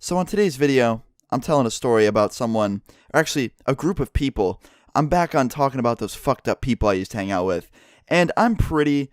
So on today's video, I'm telling a story about someone, or actually a group of people. I'm back on talking about those fucked up people I used to hang out with. And I'm pretty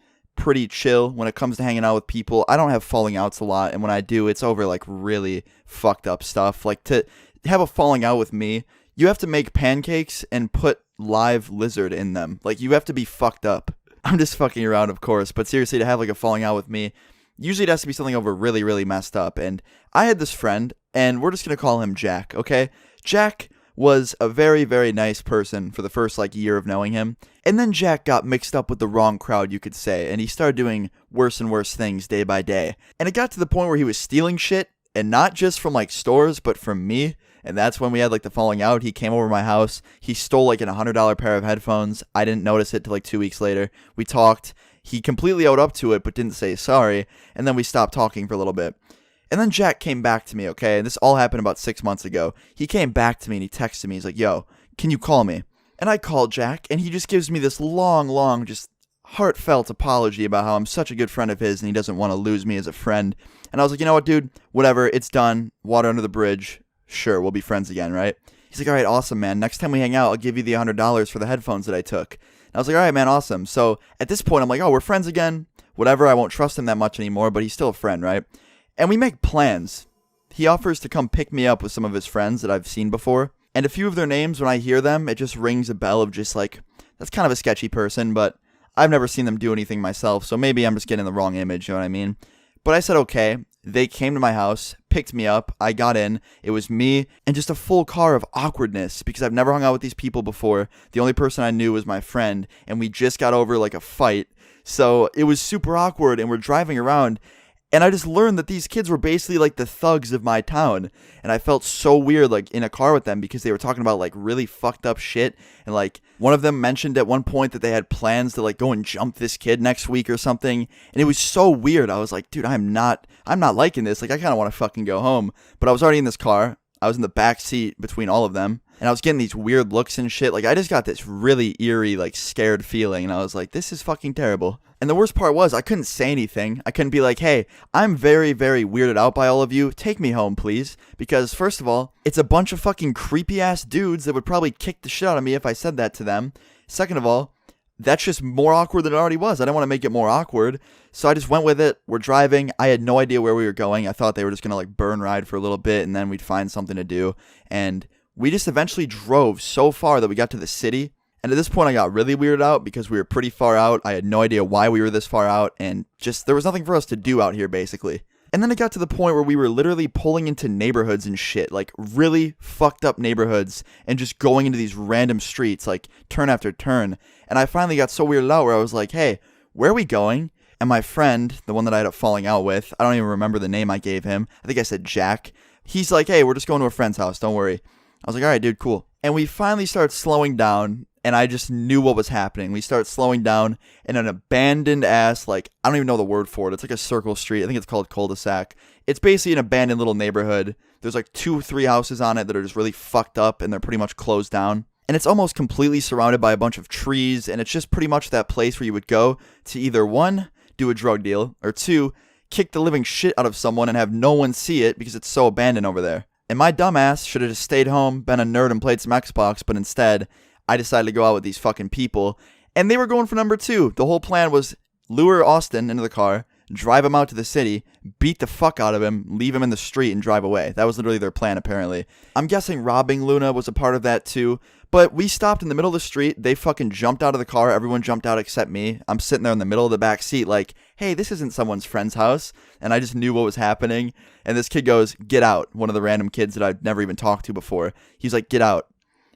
chill when it comes to hanging out with people. I don't have falling outs a lot, and when I do, it's over like really fucked up stuff. Like to have a falling out with me, you have to make pancakes and put live lizard in them. Like you have to be fucked up. I'm just fucking around, of course, but seriously, to have like a falling out with me, usually it has to be something over really messed up. And I had this friend, and we're just going to call him Jack, okay? Jack was a very nice person for the first like year of knowing him. And then Jack got mixed up with the wrong crowd, you could say, and he started doing worse and worse things day by day. And it got to the point where he was stealing shit, and not just from like stores, but from me. And that's when we had like the falling out. He came over to my house. He stole like a $100 pair of headphones. I didn't notice it till like 2 weeks later. We talked. He completely owned up to it, but didn't say sorry. And then we stopped talking for a little bit. And then Jack came back to me, okay? And this all happened about 6 months ago. He came back to me and he texted me. He's like, yo, can you call me? And I called Jack, and he just gives me this long, just heartfelt apology about how I'm such a good friend of his and he doesn't want to lose me as a friend. And I was like, you know what, dude? Whatever. It's done. Water under the bridge. Sure, we'll be friends again, right? He's like, all right, awesome, man. Next time we hang out, I'll give you the $100 for the headphones that I took. And I was like, all right, man, awesome. So at this point, I'm like, oh, we're friends again. Whatever, I won't trust him that much anymore, but he's still a friend, right? And we make plans. He offers to come pick me up with some of his friends that I've seen before. And a few of their names, when I hear them, it just rings a bell of just like, that's kind of a sketchy person, but I've never seen them do anything myself, so maybe I'm just getting the wrong image, you know what I mean? But I said, okay. They came to my house, picked me up, I got in, it was me, and just a full car of awkwardness, because I've never hung out with these people before. The only person I knew was my friend, and we just got over like a fight, so it was super awkward, and we're driving around, and I just learned that these kids were basically like the thugs of my town, and I felt so weird like in a car with them because they were talking about like really fucked up shit, and like one of them mentioned at one point that they had plans to like go and jump this kid next week or something, and it was so weird. I was like, dude, I'm not liking this. Like I kind of want to fucking go home, but I was already in this car. I was in the back seat between all of them, and I was getting these weird looks and shit. Like I just got this really eerie like scared feeling, and I was like, this is fucking terrible. And the worst part was I couldn't say anything. I couldn't be like, hey, I'm very weirded out by all of you. Take me home, please. Because first of all, it's a bunch of fucking creepy ass dudes that would probably kick the shit out of me if I said that to them. Second of all, that's just more awkward than it already was. I didn't want to make it more awkward. So I just went with it. We're driving. I had no idea where we were going. I thought they were just going to like burn ride for a little bit and then we'd find something to do. And we just eventually drove so far that we got to the city. And at this point, I got really weirded out because we were pretty far out. I had no idea why we were this far out, and just there was nothing for us to do out here, basically. And then it got to the point where we were literally pulling into neighborhoods and shit, like really fucked up neighborhoods, and just going into these random streets, like turn after turn. And I finally got so weirded out where I was like, hey, where are we going? And my friend, the one that I ended up falling out with, I don't even remember the name I gave him. I think I said Jack. He's like, hey, we're just going to a friend's house. Don't worry. I was like, all right, dude, cool. And we finally started slowing down. And I just knew what was happening. We start slowing down in an abandoned ass, like, I don't even know the word for it. It's like a circle street. I think it's called cul-de-sac. It's basically an abandoned little neighborhood. There's like 2 or 3 houses on it that are just really fucked up and they're pretty much closed down. And it's almost completely surrounded by a bunch of trees. And it's just pretty much that place where you would go to either 1, do a drug deal, or 2, kick the living shit out of someone and have no one see it because it's so abandoned over there. And my dumbass should have just stayed home, been a nerd and played some Xbox, but instead I decided to go out with these fucking people, and they were going for number 2. The whole plan was lure Austin into the car, drive him out to the city, beat the fuck out of him, leave him in the street, and drive away. That was literally their plan, apparently. I'm guessing robbing Luna was a part of that, too, but we stopped in the middle of the street. They fucking jumped out of the car. Everyone jumped out except me. I'm sitting there in the middle of the back seat like, hey, this isn't someone's friend's house, and I just knew what was happening, and this kid goes, get out, one of the random kids that I'd never even talked to before. He's like, get out.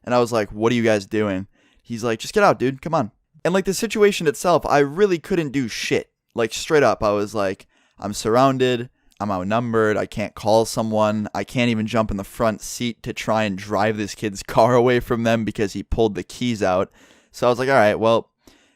And I was like, what are you guys doing? He's like, just get out, dude. Come on. And like the situation itself, I really couldn't do shit. Like straight up, I was like, I'm surrounded. I'm outnumbered. I can't call someone. I can't even jump in the front seat to try and drive this kid's car away from them because he pulled the keys out. So I was like, all right, well,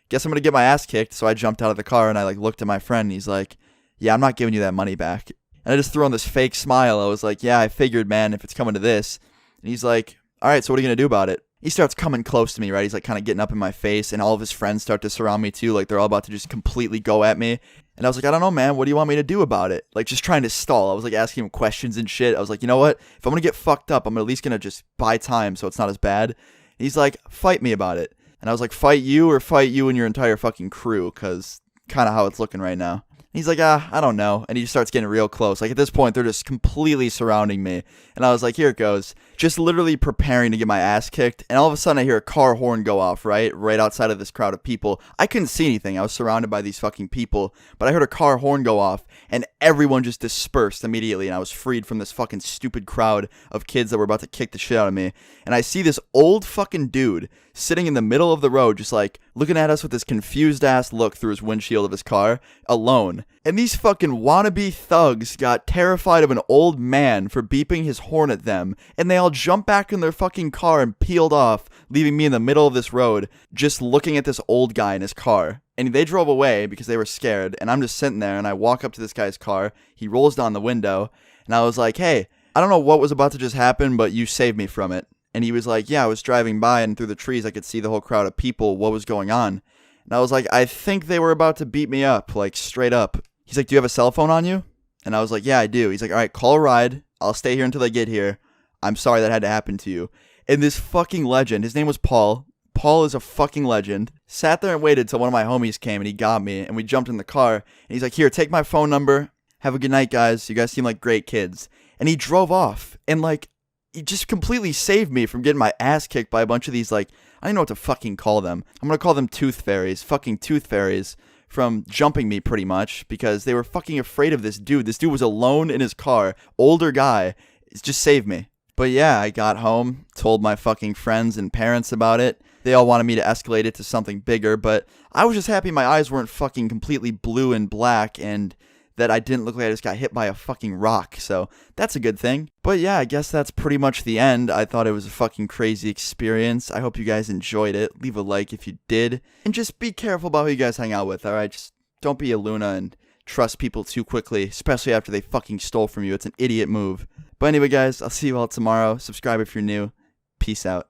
guess I'm going to get my ass kicked. So I jumped out of the car and I like looked at my friend and he's like, yeah, I'm not giving you that money back. And I just threw on this fake smile. I was like, yeah, I figured, man, if it's coming to this. And he's like, all right, so what are you going to do about it? He starts coming close to me, right? He's like kind of getting up in my face, and all of his friends start to surround me too. Like they're all about to just completely go at me. And I was like, I don't know, man. What do you want me to do about it? Like, just trying to stall. I was like asking him questions and shit. I was like, you know what? If I'm going to get fucked up, I'm at least going to just buy time so it's not as bad. And he's like, fight me about it. And I was like, fight you or fight you and your entire fucking crew? Because kind of how it's looking right now. He's like, I don't know. And he just starts getting real close. Like, at this point, they're just completely surrounding me. And I was like, here it goes. Just literally preparing to get my ass kicked. And all of a sudden, I hear a car horn go off, right outside of this crowd of people. I couldn't see anything. I was surrounded by these fucking people. But I heard a car horn go off. And everyone just dispersed immediately. And I was freed from this fucking stupid crowd of kids that were about to kick the shit out of me. And I see this old fucking dude sitting in the middle of the road, just like looking at us with this confused ass look through his windshield of his car, alone. And these fucking wannabe thugs got terrified of an old man for beeping his horn at them, and they all jumped back in their fucking car and peeled off, leaving me in the middle of this road, just looking at this old guy in his car. And they drove away because they were scared, and I'm just sitting there, and I walk up to this guy's car, he rolls down the window, and I was like, hey, I don't know what was about to just happen, but you saved me from it. And he was like, yeah, I was driving by and through the trees I could see the whole crowd of people. What was going on? And I was like, I think they were about to beat me up, like straight up. He's like, do you have a cell phone on you? And I was like, yeah, I do. He's like, all right, call a ride. I'll stay here until they get here. I'm sorry that had to happen to you. And this fucking legend, his name was Paul. Paul is a fucking legend. Sat there and waited till one of my homies came and he got me and we jumped in the car. And he's like, here, take my phone number. Have a good night, guys. You guys seem like great kids. And he drove off and like, he just completely saved me from getting my ass kicked by a bunch of these, like, I don't know what to fucking call them. I'm going to call them tooth fairies. Fucking tooth fairies from jumping me pretty much because they were fucking afraid of this dude. This dude was alone in his car. Older guy. It just saved me. But yeah, I got home, told my fucking friends and parents about it. They all wanted me to escalate it to something bigger, but I was just happy my eyes weren't fucking completely blue and black and that I didn't look like I just got hit by a fucking rock, so that's a good thing. But yeah, I guess that's pretty much the end. I thought it was a fucking crazy experience. I hope you guys enjoyed it. Leave a like if you did. And just be careful about who you guys hang out with, alright? Just don't be a Luna and trust people too quickly, especially after they fucking stole from you. It's an idiot move. But anyway, guys, I'll see you all tomorrow. Subscribe if you're new. Peace out.